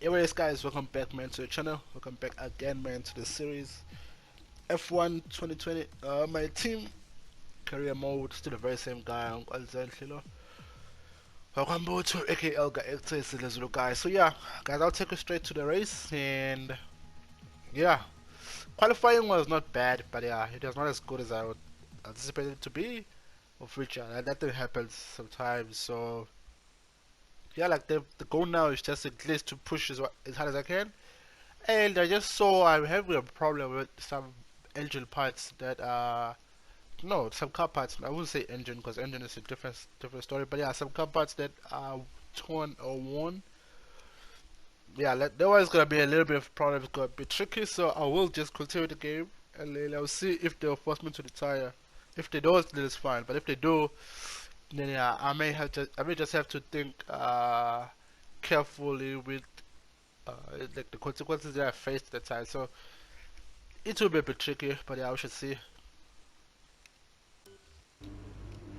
Anyways, guys, welcome back, man, to the channel. Welcome back again, man, to the series F1 2020. My team career mode still the very same guy, Nkonzenhle Mbuthu, aka Elgaector, is the Zulu guy. So yeah, guys, I'll take you straight to the race, and yeah, qualifying was not bad, but yeah, it was not as good as I would anticipate it to be. Of which that thing happens sometimes. So yeah, like the goal now is just at least to push as hard as I can. And I just saw I'm having a problem with some engine parts that no, some car parts. I wouldn't say engine because engine is a different story. But yeah, some car parts that are torn or worn. Yeah, there was gonna be a little bit of problem. It's gonna be tricky. So I will just continue the game and then I'll see if they'll force me to retire. If they don't, then it's fine. But if they do, then yeah, I may just have to think carefully with like the consequences that I faced at the time. So it will be a bit tricky, but yeah, we should see.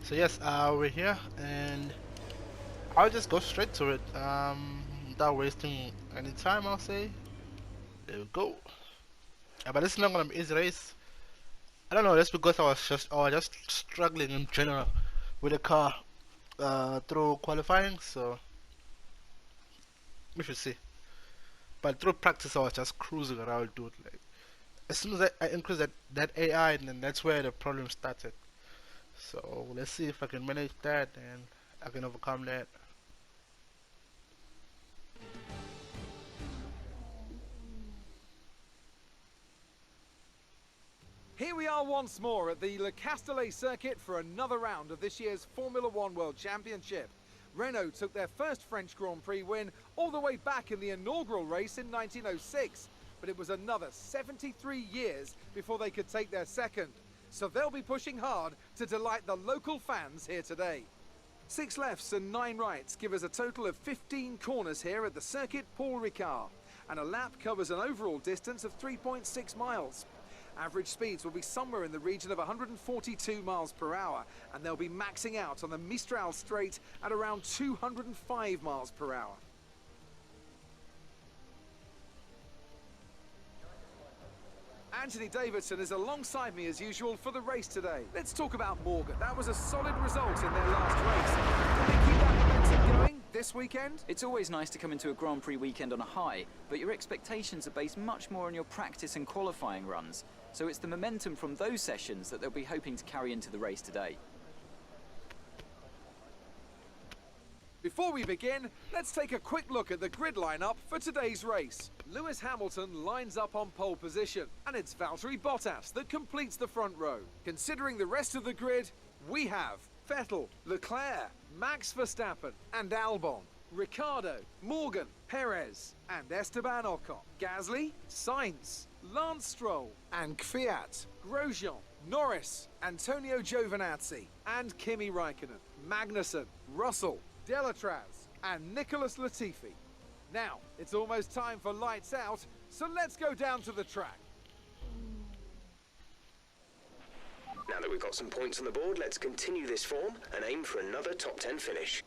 So yes, we're here, and I'll just go straight to it, without wasting any time. I'll say, there we go. But this is not gonna be easy race. I don't know. That's because I was just struggling in general with the car through qualifying. So we should see. But through practice, I was just cruising around, dude. Like as soon as I increased that AI, and then that's where the problem started. So let's see if I can manage that and I can overcome that. Here we are once more at the Le Castellet circuit for another round of this year's Formula One World Championship. Renault took their first French Grand Prix win all the way back in the inaugural race in 1906, but it was another 73 years before they could take their second. So they'll be pushing hard to delight the local fans here today. 6 lefts and 9 rights give us a total of 15 corners here at the circuit Paul Ricard, and a lap covers an overall distance of 3.6 miles. Average speeds will be somewhere in the region of 142 miles per hour, and they'll be maxing out on the Mistral straight at around 205 miles per hour. Anthony Davidson is alongside me as usual for the race today. Let's talk about Morgan. That was a solid result in their last race. Can they keep that momentum going this weekend? It's always nice to come into a Grand Prix weekend on a high, but your expectations are based much more on your practice and qualifying runs. So it's the momentum from those sessions that they'll be hoping to carry into the race today. Before we begin, let's take a quick look at the grid lineup for today's race. Lewis Hamilton lines up on pole position, and it's Valtteri Bottas that completes the front row. Considering the rest of the grid, we have Vettel, Leclerc, Max Verstappen and Albon, Ricciardo, Morgan, Perez and Esteban Ocon, Gasly, Sainz, Lance Stroll and Kvyat, Grosjean, Norris, Antonio Giovinazzi and Kimi Raikkonen, Magnussen, Russell, Delatraz and Nicholas Latifi. Now, it's almost time for lights out, so let's go down to the track. Now that we've got some points on the board, let's continue this form and aim for another top 10 finish.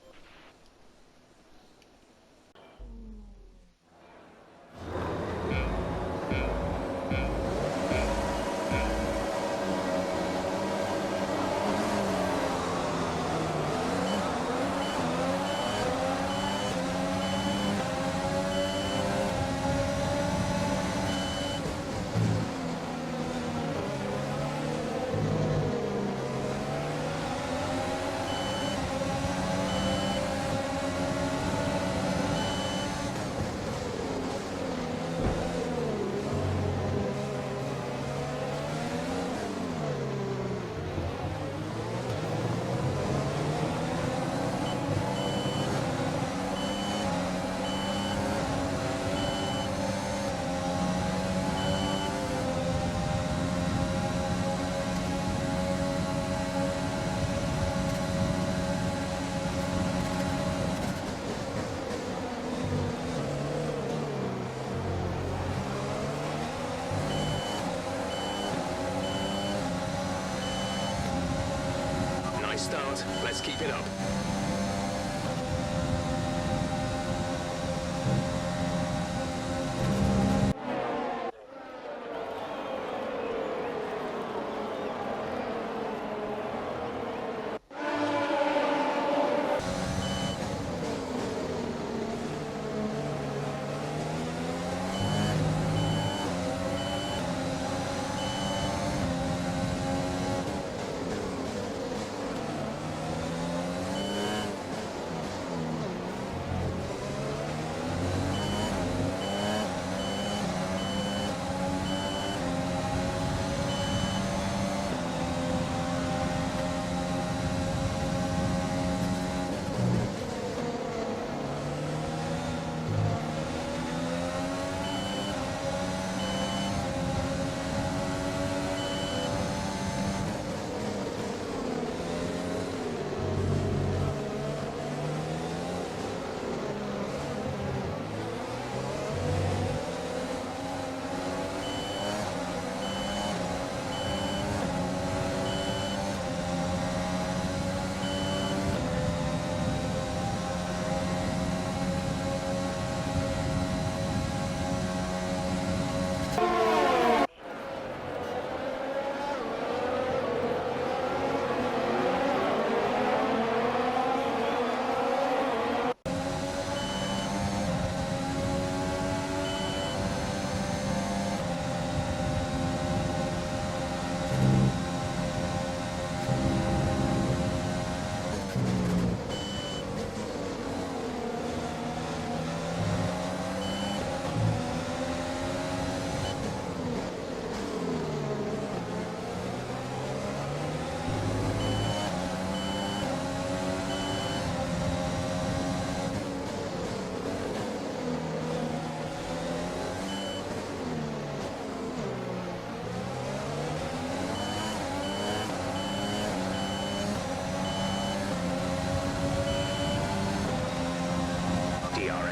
Start. Let's keep it up.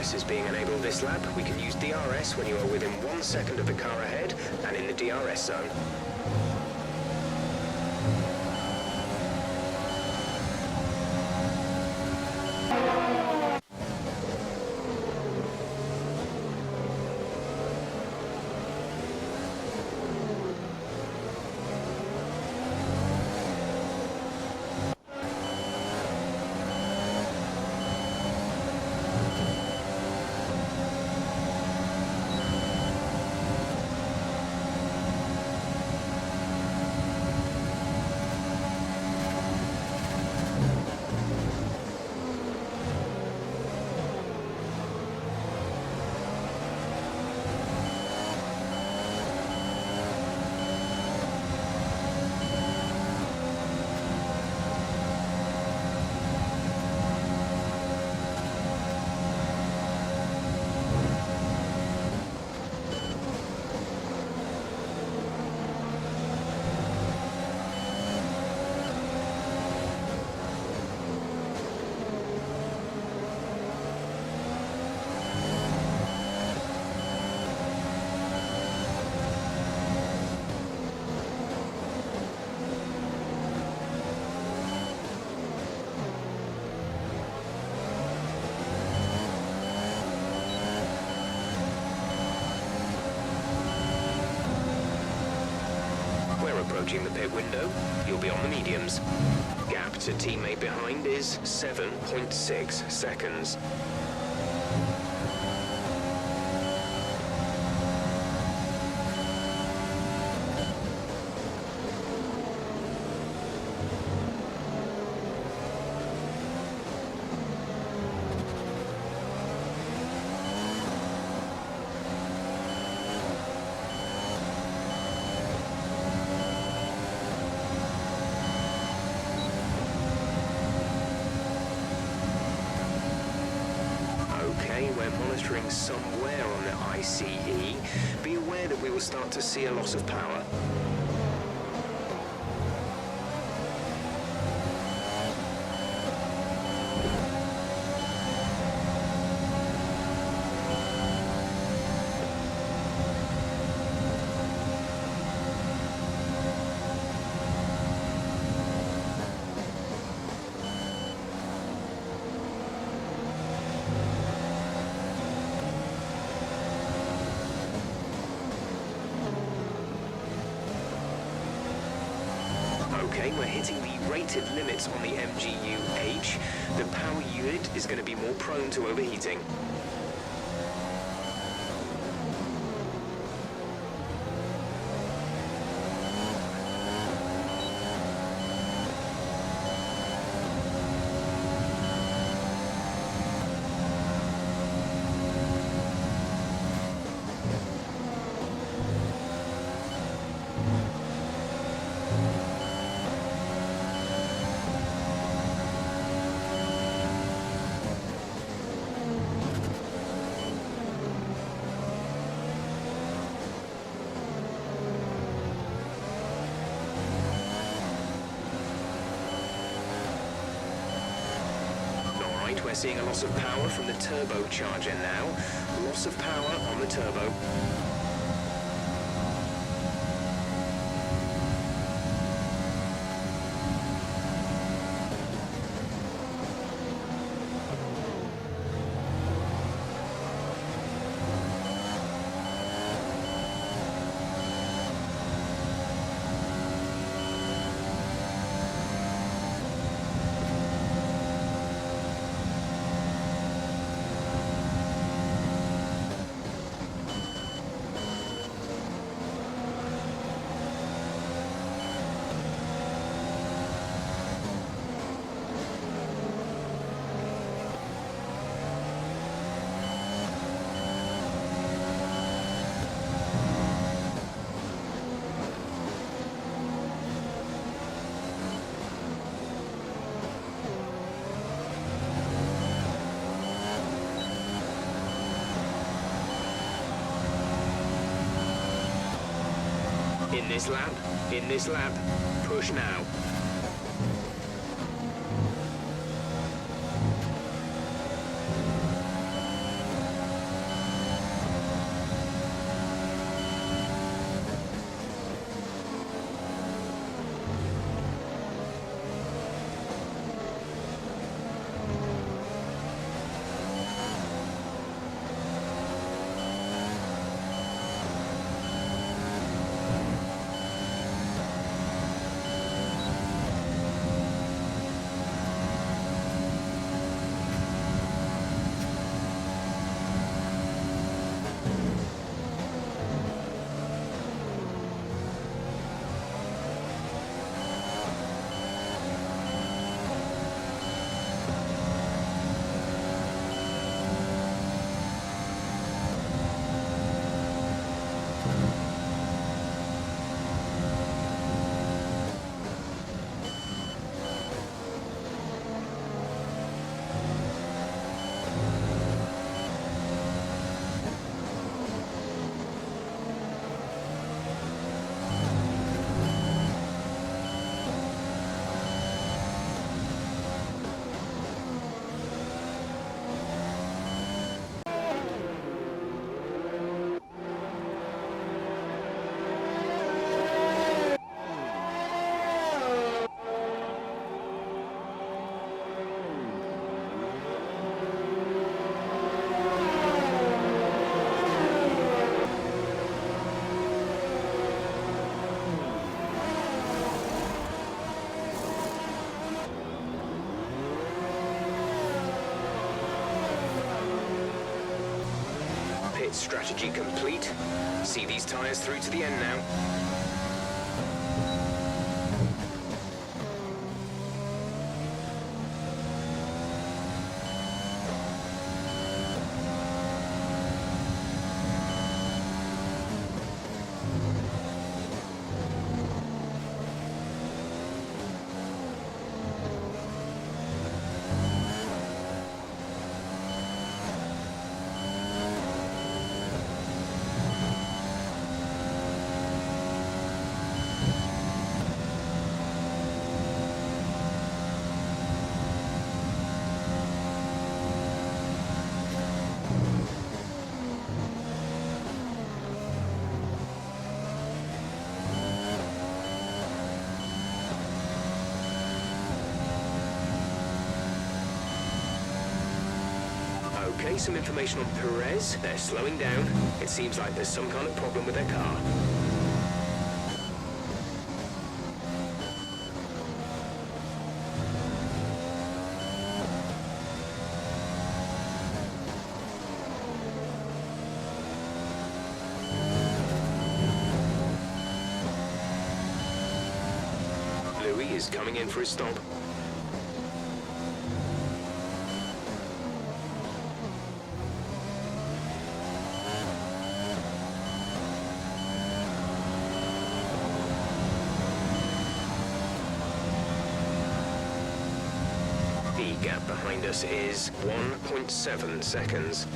DRS is being enabled this lap. We can use DRS when you are within 1 second of the car ahead and in the DRS zone. Approaching the pit window, you'll be on the mediums. Gap to teammate behind is 7.6 seconds. We're monitoring somewhere on the ICE. Be aware that we will start to see a loss of power. Okay, we're hitting the rated limits on the MGU-H. The power unit is going to be more prone to overheating. We're seeing a loss of power from the turbocharger now. Loss of power on the turbo. In this lap, push now. Pit strategy complete. See these tyres through to the end now. Okay, some information on Perez. They're slowing down. It seems like there's some kind of problem with their car. Louis is coming in for a stop. The gap behind us is 1.7 seconds.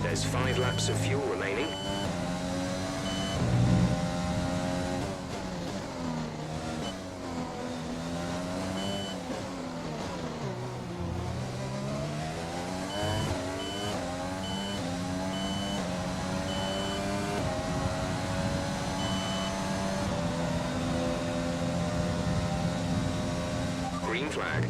There's 5 laps of fuel remaining. Green flag.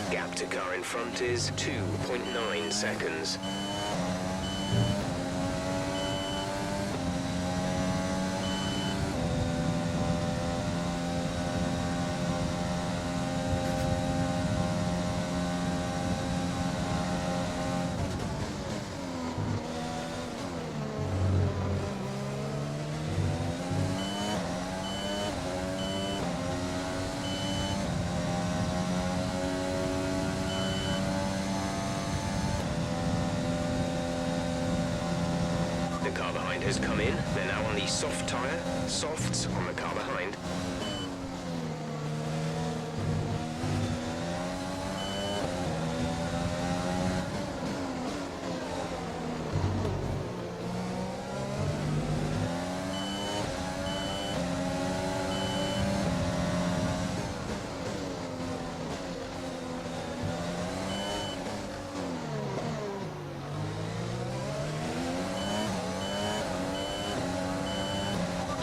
Gap to car in front is 2.9 seconds. The car behind has come in. They're now on the soft tyre. Softs on the car behind.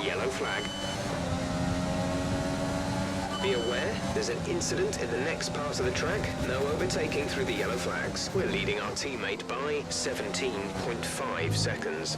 Yellow flag. Be aware, there's an incident in the next part of the track. No overtaking through the yellow flags. We're leading our teammate by 17.5 seconds.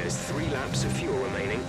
There's 3 laps of fuel remaining.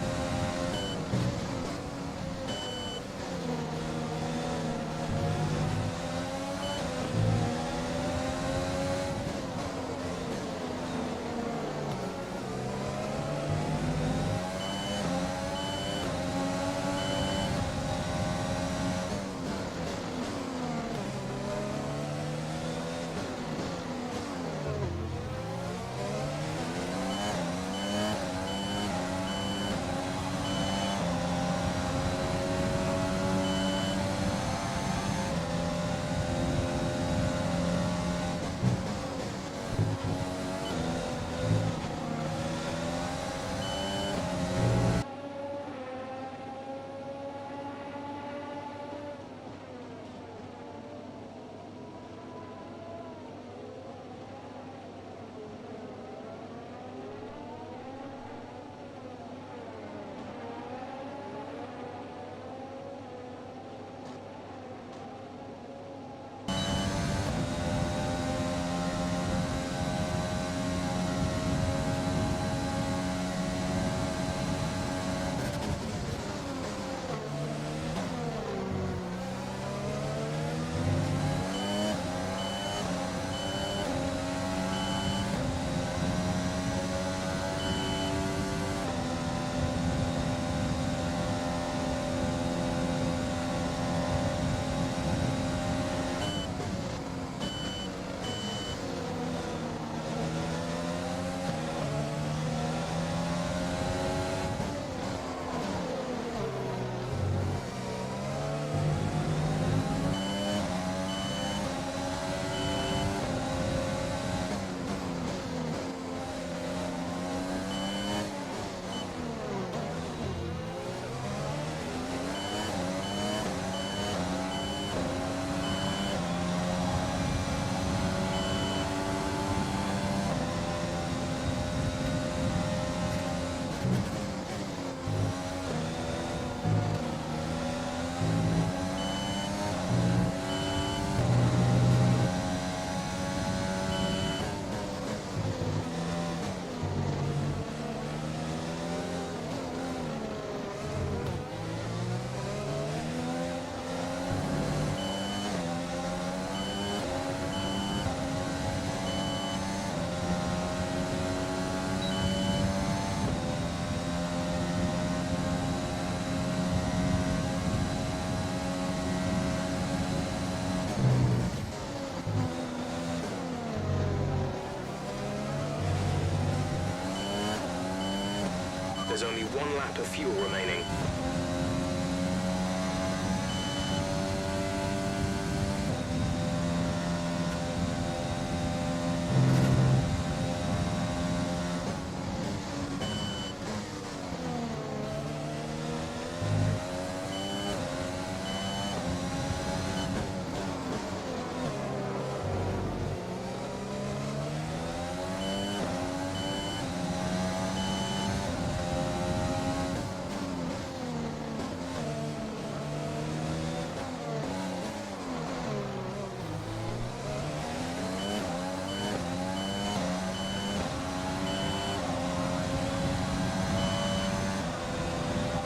There's only 1 lap of fuel remaining.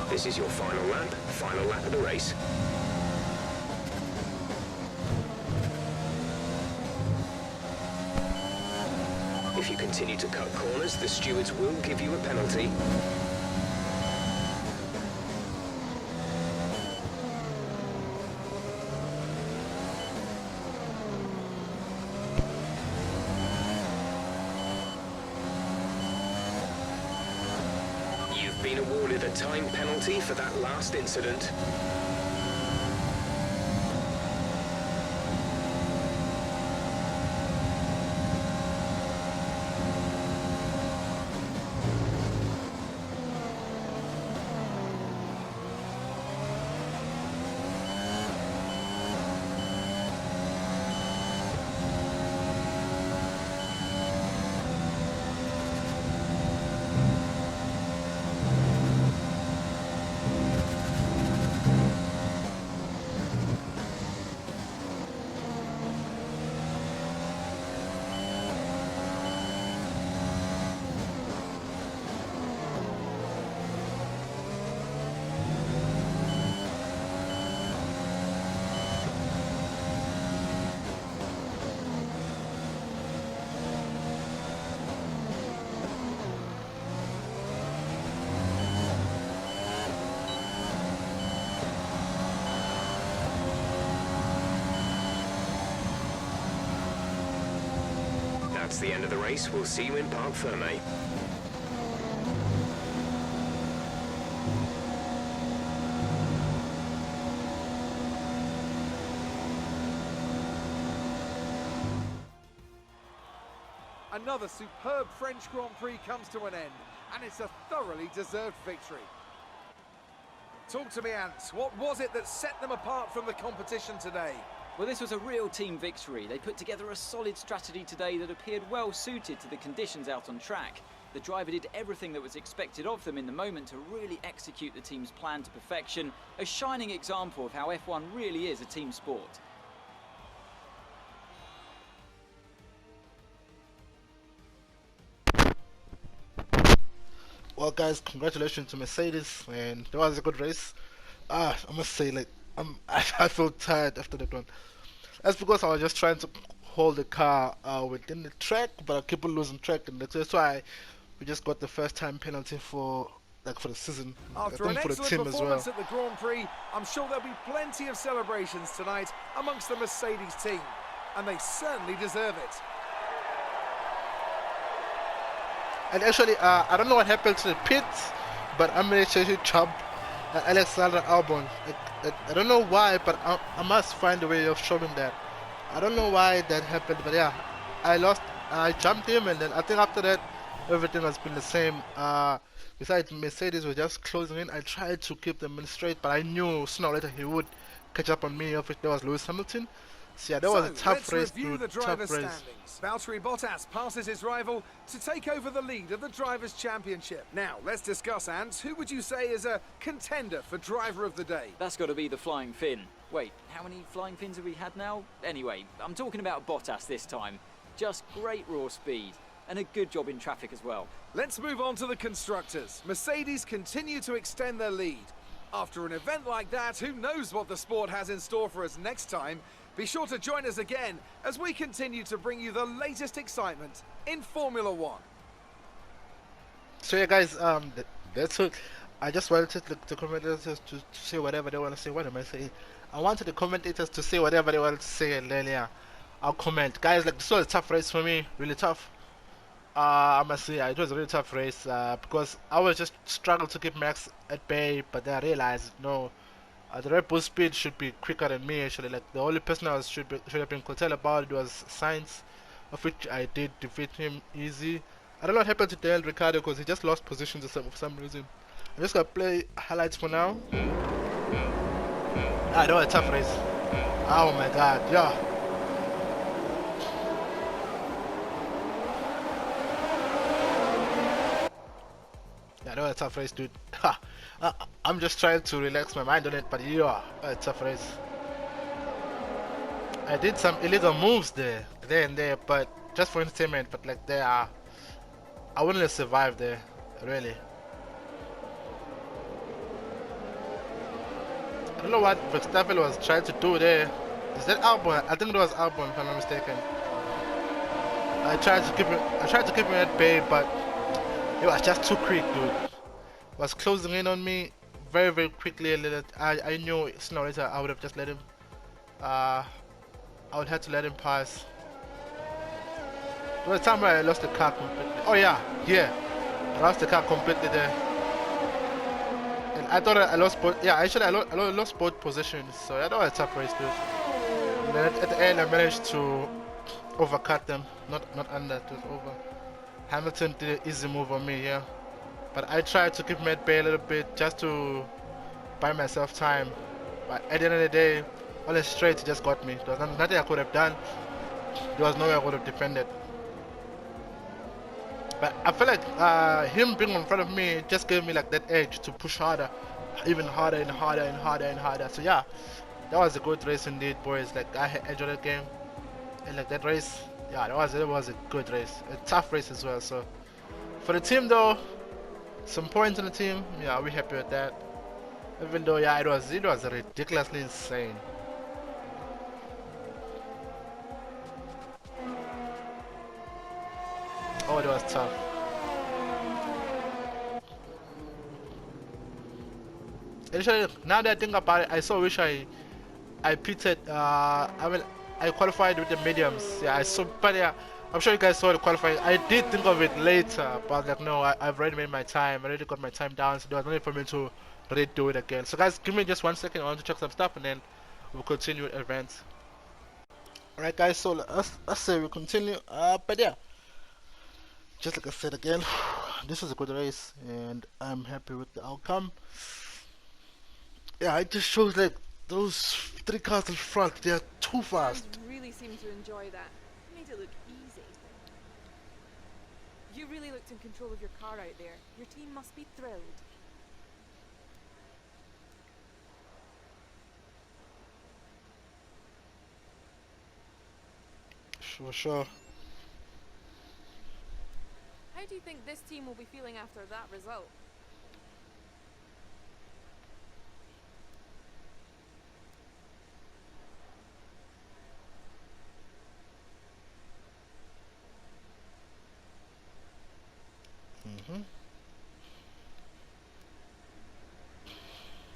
This is your final lap of the race. If you continue to cut corners, the stewards will give you a penalty. Been awarded a time penalty for that last incident. That's the end of the race. We'll see you in Parc Fermé. Another superb French Grand Prix comes to an end, and it's a thoroughly deserved victory. Talk to me, Ants. What was it that set them apart from the competition today? Well, this was a real team victory. They put together a solid strategy today that appeared well suited to the conditions out on track. The driver did everything that was expected of them in the moment to really execute the team's plan to perfection, a shining example of how F1 really is a team sport. Well, guys, congratulations to Mercedes, and that was a good race. I must say, like, I feel tired after that one. That's because I was just trying to hold the car within the track, but I keep on losing track, and that's why we just got the first time penalty for the season. After an excellent performance at the Grand Prix, I'm sure there'll be plenty of celebrations tonight amongst the Mercedes team, and they certainly deserve it. And actually, I don't know what happened to the pits, but I managed to jump Alexander Albon. I don't know why, but I must find a way of showing that. I don't know why that happened, but yeah, I jumped him, and then I think after that, everything has been the same. Besides, Mercedes were just closing in. I tried to keep them in straight, but I knew sooner or later he would catch up on me. If there was Lewis Hamilton. So yeah, that was a tough race. Let's review the driver's standings. Valtteri Bottas passes his rival to take over the lead of the Drivers' Championship. Now, let's discuss, Ants. Who would you say is a contender for Driver of the Day? That's got to be the Flying Finn. Wait, how many Flying Fins have we had now? Anyway, I'm talking about Bottas this time. Just great raw speed, and a good job in traffic as well. Let's move on to the Constructors. Mercedes continue to extend their lead. After an event like that, who knows what the sport has in store for us next time? Be sure to join us again as we continue to bring you the latest excitement in Formula One. So yeah, guys, that's it. I just wanted the commentators to say whatever they want to say. What am I saying? I wanted the commentators to say whatever they want to say, and then yeah, I'll comment. Guys, like, this was a tough race for me, really tough. I must say, it was a really tough race because I was just struggling to keep Max at bay, but then I realized no. The Red Bull speed should be quicker than me actually. Like, the only person I should have been concerned about it was Sainz, of which I did defeat him easy. I don't know what happened to Daniel Ricciardo because he just lost positions for some reason. I'm just gonna play highlights for now. That was a tough race. Oh my god, yeah. Yeah, that was a tough race, dude. I'm just trying to relax my mind on it, but yeah, a tough race. I did some illegal moves there and there, but just for entertainment. But like, I wouldn't have survived there, really. I don't know what Verstappen was trying to do there. Is that Albon? I think it was Albon, if I'm not mistaken. I tried to keep him at bay, but it was just too quick, dude. Was closing in on me very, very quickly. I knew sooner or later I would have just let him. I would have to let him pass. There was a time where I lost the car completely. Oh yeah, I lost the car completely there. And I thought I lost both. Yeah, actually I lost both positions. So yeah, that was a tough race, dude. And then at the end I managed to overcut them, not under, it was over. Hamilton did an easy move on me here. But I tried to keep him at bay a little bit just to buy myself time. But at the end of the day, all the straight just got me. There was nothing I could have done. There was no way I would have defended. But I feel like him being in front of me just gave me like that edge to push harder, even harder and harder and harder and harder. So yeah, that was a good race indeed, boys. Like, I enjoyed the game, and like that race, yeah, it was a good race, a tough race as well. So for the team though, some points on the team, yeah, we're happy with that. Even though, yeah, it was ridiculously insane. Oh, it was tough. Actually, now that I think about it, I so wish I pitted. I qualified with the mediums. Yeah, but yeah, I'm sure you guys saw the qualifying. I did think of it later, but like no, I've already made my time. I already got my time down, so there was no need for me to redo it again. So guys, give me just 1 second. I want to check some stuff, and then we'll continue with events. Alright guys, so let's say we continue. But yeah, just like I said again, this was a good race, and I'm happy with the outcome. Yeah, it just shows like those 3 cars in front, they are too fast. Fans really seem to enjoy that. It made it look easy. You really looked in control of your car out there. Your team must be thrilled. Sure. How do you think this team will be feeling after that result?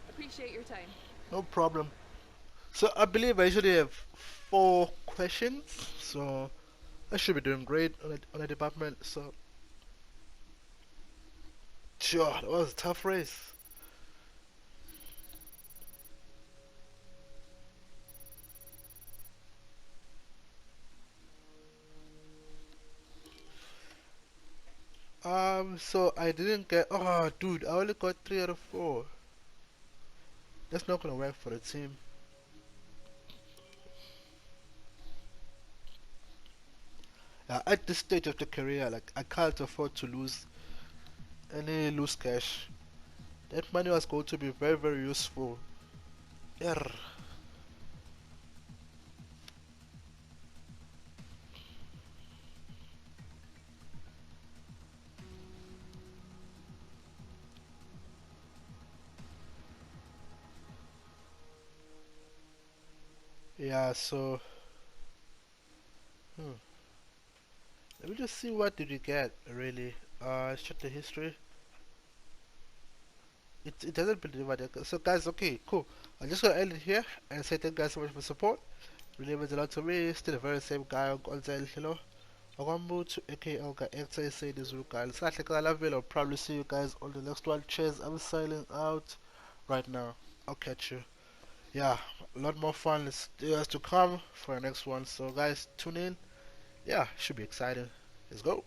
Appreciate your time. No problem. So I believe I usually have 4 questions, so I should be doing great on a department. So sure, that was a tough race. So I didn't get. Oh, dude, I only got 3 out of 4. That's not gonna work for the team. At this stage of the career, like I can't afford to lose any loose cash. That money was going to be very useful. Err. Yeah, so let me just see what did we get really. Let's check the history. It doesn't believe it. So guys, okay, cool. I'm just gonna end it here and say thank you guys so much for support. Really means a lot to me. Still the very same guy, Nkonzenhle Mbuthu, aka Elgaector, say this you guys. I love you. I'll probably see you guys on the next one. Cheers. I'm signing out right now. I'll catch you. Yeah, a lot more fun is still has to come for the next one. So guys, tune in. Yeah, should be exciting. Let's go.